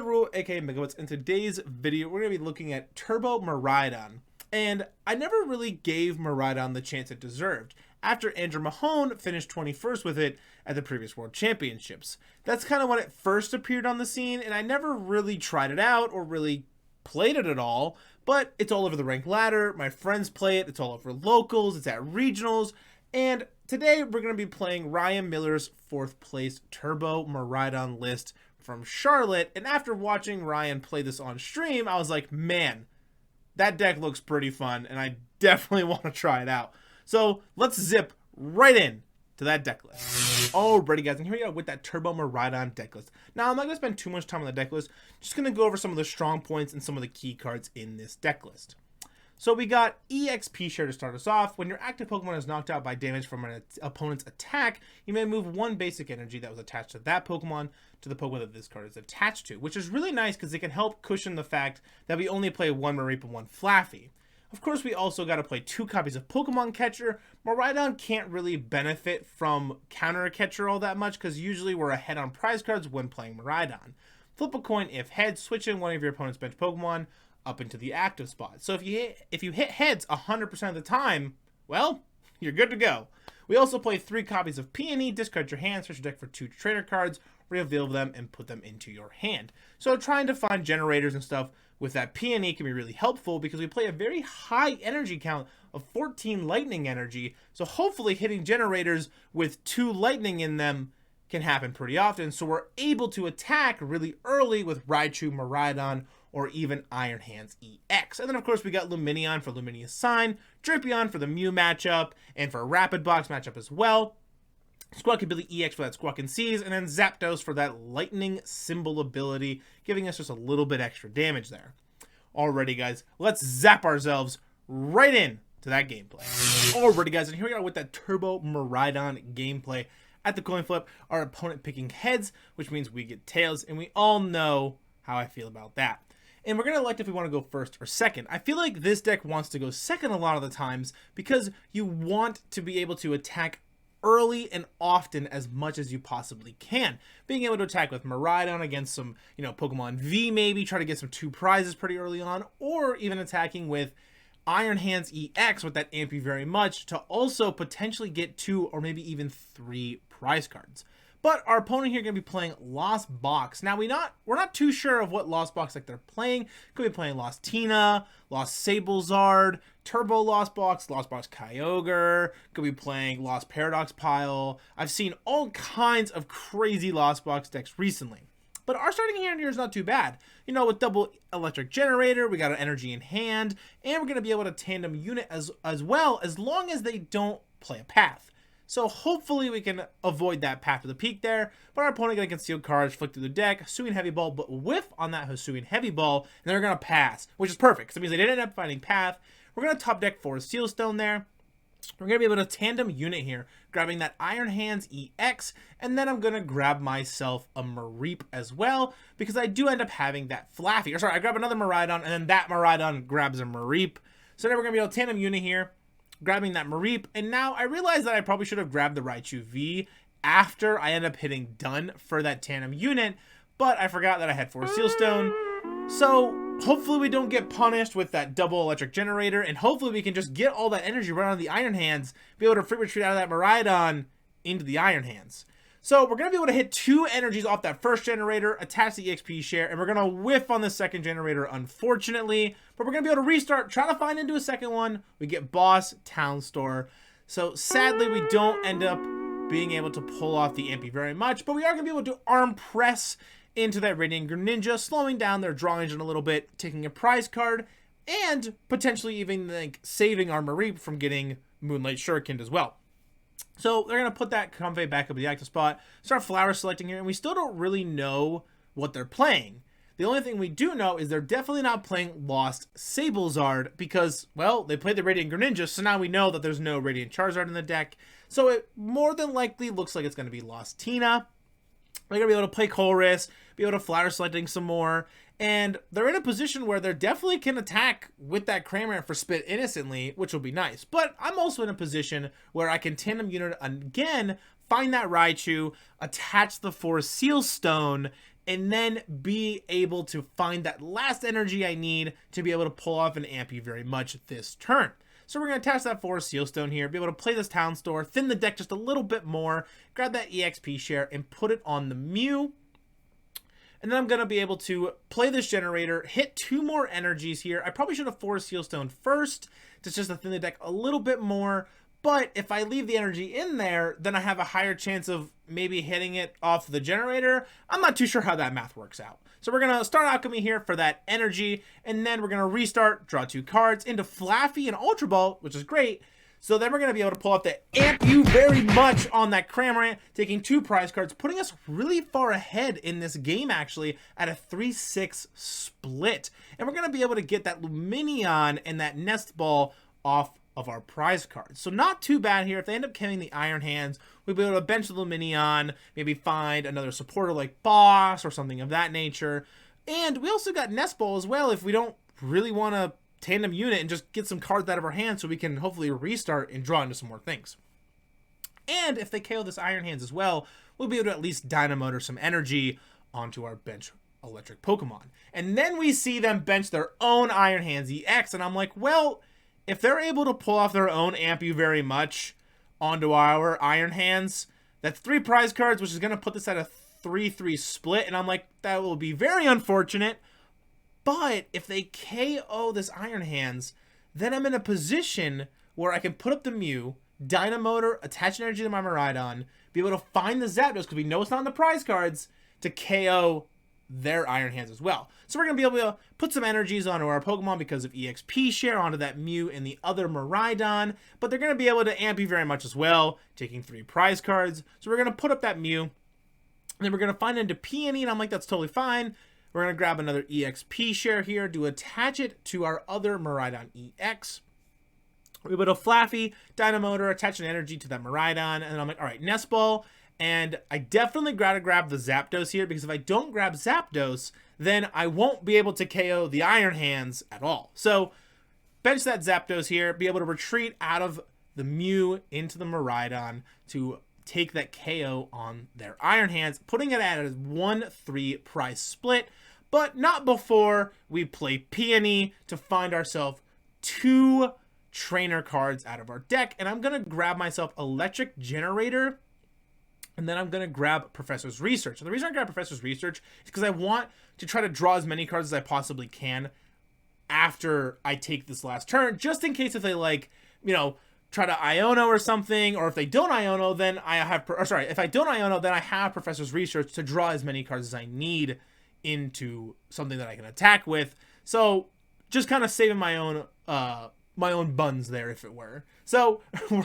Rule, aka Megawatts. In today's video, we're going to be looking at Turbo Miraidon. And I never really gave Miraidon the chance it deserved, after Andrew Mahone finished 21st with it at the previous World Championships. That's kind of when it first appeared on the scene, and I never really tried it out or really played it at all, but it's all over the ranked ladder. My friends play it, it's all over locals, it's at regionals, and today we're going to be playing Ryan Miller's 4th place Turbo Miraidon list from Charlotte. And after watching Ryan play this on stream, I was like, man, that deck looks pretty fun, and I definitely want to try it out. So let's zip right in to that deck list. Alrighty guys, and here we go with that Turbo Miraidon deck list. Now I'm not going to spend too much time on the deck list, just going to go over some of the strong points and some of the key cards in this deck list. So we got EXP Share to start us off. When your active Pokemon is knocked out by damage from an opponent's attack, you may move one basic energy that was attached to that Pokemon to the Pokemon that this card is attached to, which is really nice because it can help cushion the fact that we only play one Mareep and one Flaaffy. Of course, we also got to play 2 copies of Pokemon Catcher. Miraidon can't really benefit from Counter Catcher all that much because usually we're ahead on prize cards when playing Miraidon. Flip a coin if heads, switch in one of your opponent's bench Pokemon up into the active spot. So if you hit heads 100% of the time, well, you're good to go. We also play 3 copies of Peony, discard your hand, search your deck for 2 trainer cards, reveal them, and put them into your hand. So trying to find generators and stuff with that Peony can be really helpful because we play a very high energy count of 14 lightning energy. So hopefully hitting generators with 2 lightning in them can happen pretty often. So we're able to attack really early with Raichu, Miraidon, or even Iron Hands EX. And then of course we got Lumineon for Luminous Sign, Drapion for the Mew matchup, and for a Rapid Box matchup as well. Squawkabilly EX for that Squawk and Seize, and then Zapdos for that Lightning Symbol ability, giving us just a little bit extra damage there. Alrighty guys, let's zap ourselves right in to that gameplay. Alrighty guys, and here we are with that Turbo Miraidon gameplay. At the coin flip, our opponent picking heads, which means we get tails, and we all know how I feel about that. And we're going to elect if we want to go first or second. I feel like this deck wants to go second a lot of the times because you want to be able to attack early and often as much as you possibly can. Being able to attack with Miraidon against some, Pokemon V maybe, try to get some 2 prizes pretty early on, or even attacking with Iron Hands EX with that Ampy very much to also potentially get 2 or maybe even 3 prize cards. But our opponent here is going to be playing Lost Box. Now, we're not too sure of what Lost Box like they're playing. Could be playing Lost Tina, Lost Sablezard, Turbo Lost Box Kyogre. Could be playing Lost Paradox Pile. I've seen all kinds of crazy Lost Box decks recently. But our starting hand here is not too bad. With double Electric Generator, we got an energy in hand, and we're going to be able to tandem unit as well, as long as they don't play a path. So hopefully we can avoid that path to the peak there, but our opponent going to conceal cards, flick through the deck, Hisuian Heavy Ball, but whiff on that Hisuian Heavy Ball, and they're going to pass, which is perfect, because it means they didn't end up finding path. We're going to top deck for a Seal Stone there. We're going to be able to tandem unit here, grabbing that Iron Hands EX, and then I'm going to grab myself a Mareep as well, because I do end up having that Flaaffy. Or sorry, I grab another Miraidon, and then that Miraidon grabs a Mareep. So now we're going to be able to tandem unit here, grabbing that Mareep, and now I realize that I probably should have grabbed the Raichu V after I end up hitting done for that tandem unit, but I forgot that I had 4 Seal Stone. So hopefully we don't get punished with that double Electric Generator, and hopefully we can just get all that energy right on the Iron Hands, be able to free retreat out of that Miraidon into the Iron Hands. So we're going to be able to hit 2 energies off that first generator, attach the EXP share, and we're going to whiff on the second generator, unfortunately. But we're going to be able to restart, try to find into a second one. We get Boss Town Store. So sadly, we don't end up being able to pull off the Ampy very much, but we are going to be able to arm press into that Radiant Greninja, slowing down their draw engine a little bit, taking a prize card, and potentially even saving our Mareep from getting Moonlight Shurikened as well. So they're going to put that Comfey back up to the active spot, start flower selecting here, and we still don't really know what they're playing. The only thing we do know is they're definitely not playing Lost Sablezard because, well, they played the Radiant Greninja, so now we know that there's no Radiant Charizard in the deck. So it more than likely looks like it's going to be Lost Tina. They're going to be able to play Colress, be able to flower selecting some more, and they're in a position where they definitely can attack with that Cramorant for Spit innocently, which will be nice. But I'm also in a position where I can tandem unit again, find that Raichu, attach the 4 Seal Stone, and then be able to find that last energy I need to be able to pull off an Amp You Very Much this turn. So we're going to attach that Forest Seal Stone here, be able to play this Town Store, thin the deck just a little bit more, grab that EXP share, and put it on the Mew. And then I'm going to be able to play this generator, hit 2 more energies here. I probably should have Forest Seal Stone first, just to thin the deck a little bit more. But if I leave the energy in there, then I have a higher chance of maybe hitting it off the generator. I'm not too sure how that math works out. So we're going to start Alchemy here for that energy, and then we're going to restart, draw 2 cards into Flaaffy and Ultra Ball, which is great. So then we're going to be able to pull up the Amp You Very Much on that Cramorant, taking 2 prize cards, putting us really far ahead in this game, actually, at a 3-6 split. And we're going to be able to get that Lumineon and that Nest Ball off of our prize cards. So not too bad here. If they end up carrying the Iron Hands, we'll be able to bench the Lumineon, maybe find another supporter like Boss or something of that nature. And we also got Nest Ball as well if we don't really want to tandem unit and just get some cards out of our hand so we can hopefully restart and draw into some more things. And if they KO this Iron Hands as well, we'll be able to at least Dynamotor some energy onto our bench electric Pokemon. And then we see them bench their own Iron Hands EX, and I'm like, well, if they're able to pull off their own Amp You Very Much onto our Iron Hands, that's 3 prize cards, which is going to put this at a 3-3 split, and I'm like, that will be very unfortunate. But if they KO this Iron Hands, then I'm in a position where I can put up the Mew, Dynamotor, attach energy to my Miraidon, be able to find the Zapdos, because we know it's not in the prize cards, to KO their Iron Hands as well. So we're going to be able to put some energies onto our Pokemon because of EXP share onto that Mew and the other Miraidon, but they're going to be able to Amp You Very Much as well, taking 3 prize cards. So we're going to put up that Mew, and then we're going to find into Peony, and I'm like, that's totally fine. We're going to grab another EXP share here to attach it to our other Miraidon EX. We're able to Flaaffy, Dynamotor, attach an energy to that Miraidon, and I'm like, all right, Nest Ball. And I definitely gotta grab the Zapdos here, because if I don't grab Zapdos, then I won't be able to KO the Iron Hands at all. So bench that Zapdos here, be able to retreat out of the Mew into the Miraidon to take that KO on their Iron Hands, putting it at a 1-3 prize split, but not before we play Peony to find ourselves 2 trainer cards out of our deck. And I'm going to grab myself Electric Generator, and then I'm going to grab Professor's Research. And the reason I grab Professor's Research is because I want to try to draw as many cards as I possibly can after I take this last turn, just in case if they, like, you know, try to Iono or something, or if they don't Iono, then I have, if I don't Iono, then I have Professor's Research to draw as many cards as I need into something that I can attack with. So just kind of saving my own buns there, if it were. So they're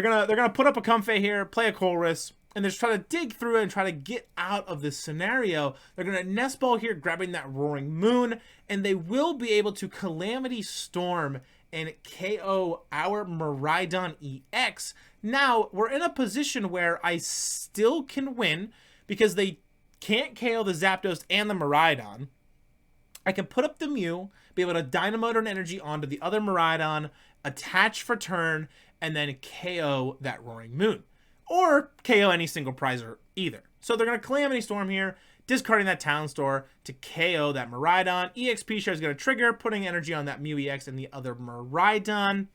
gonna put up a Comfey here, play a Colress, and they're just trying to dig through it and try to get out of this scenario. They're gonna Nest Ball here, grabbing that Roaring Moon, and they will be able to Calamity Storm and KO our Miraidon EX. Now, we're in a position where I still can win because they can't KO the Zapdos and the Miraidon. I can put up the Mew, be able to Dynamotor an energy onto the other Miraidon, attach for turn, and then KO that Roaring Moon. Or KO any single prizer either. So they're going to Calamity Storm here, discarding that Town Store to KO that Miraidon. EXP share is going to trigger, putting energy on that Mew EX and the other Miraidon.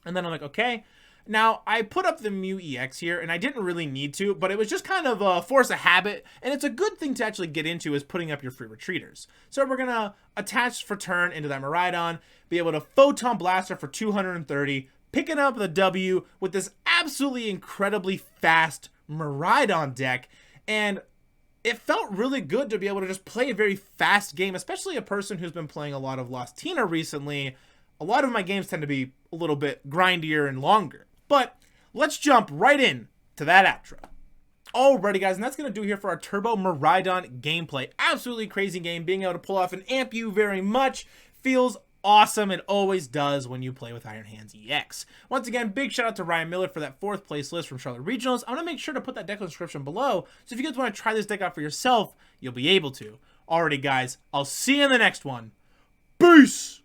And then I'm like, okay. Now, I put up the Mew EX here, and I didn't really need to, but it was just kind of a force of habit, and it's a good thing to actually get into is putting up your free retreaters. So we're going to attach for turn into that Miraidon, be able to Photon Blaster for 230, picking up the W with this absolutely incredibly fast Miraidon deck, and it felt really good to be able to just play a very fast game, especially a person who's been playing a lot of Lost Tina recently. A lot of my games tend to be a little bit grindier and longer. But let's jump right in to that outro. Alrighty, guys, and that's going to do here for our Turbo Miraidon gameplay. Absolutely crazy game. Being able to pull off an Amp You Very Much feels awesome. It always does when you play with Iron Hands EX. Once again, big shout out to Ryan Miller for that 4th place list from Charlotte Regionals. I'm going to make sure to put that deck in the description below, so if you guys want to try this deck out for yourself, you'll be able to. Alrighty, guys, I'll see you in the next one. Peace!